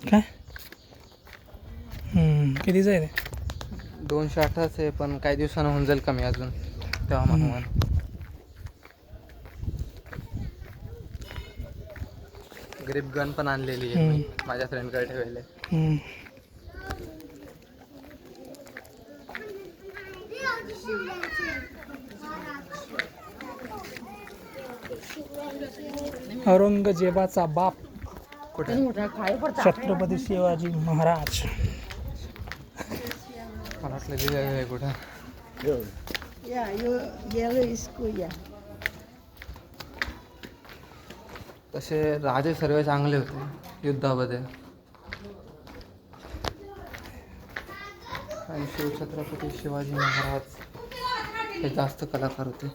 काय कितीचं आहे ते? 208च आहे, पण काही दिवसानं होऊन जाईल कमी अजून, तेव्हा म्हणून. ग्रिप गन पण आणलेली आहे मी माझ्या फ्रेंडकडे ठेवले. औरंगजेबाचा बाप कुठे? छत्रपती शिवाजी महाराज. मला वाटलं लिहिलेलं आहे कुठं. तसे राजे सर्व चांगले होते युद्धामध्ये, आणि शिवछत्रपती शिवाजी महाराज हे जास्त कलाकार होते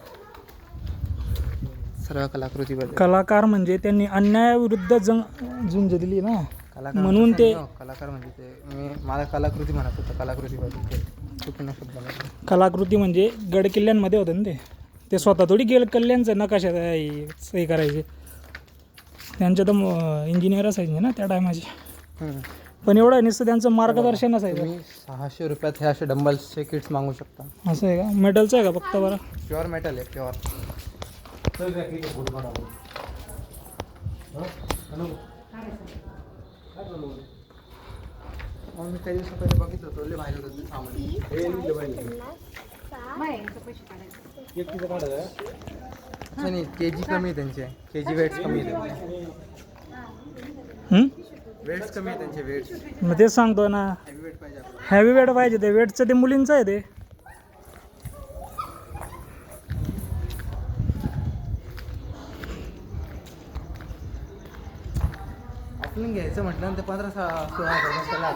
सर्व कलाकृतीमध्ये. कलाकार म्हणजे त्यांनी अन्यायाविरुद्ध झुंज दिली ना, कलाकार म्हणून ते कलाकार म्हणजे ते मला कलाकृती म्हणत होतं. कलाकृतीमध्ये ते चुकीनं शब्द नाही. कलाकृती म्हणजे गड किल्ल्यांमध्ये होतं ना ते स्वतः थोडी कल्ल्यांचं नकाशा हे करायचे. त्यांच्या तर इंजिनियर असायचे ना त्या टायमाचे. पण एवढं नुसतं त्यांचं मार्गदर्शन असायचं. तुम्ही 600 रुपयात हे असे डंबल्सचे किट्स मागू शकता. असं आहे का? मेटलचं आहे का फक्त? बरं, प्युअर मेटल आहे, प्युअर. मी काही दिवसा पहिले बघितलं होतं, लय भारी होतं ते सामान. नाही, केजी कमी आहे त्यांचे, केजी वेट्स कमी आहे त्यांचे. वेट्स कमी आहे त्यांचे, वेट्स. मग तेच सांगतो ना, हेवी वेट पाहिजे आपल्याला. हॅवी वेट पाहिजे. ते वेटचं ते मुलींचं आहे ते. आपण घ्यायचं म्हटलं तर 15-16 हजार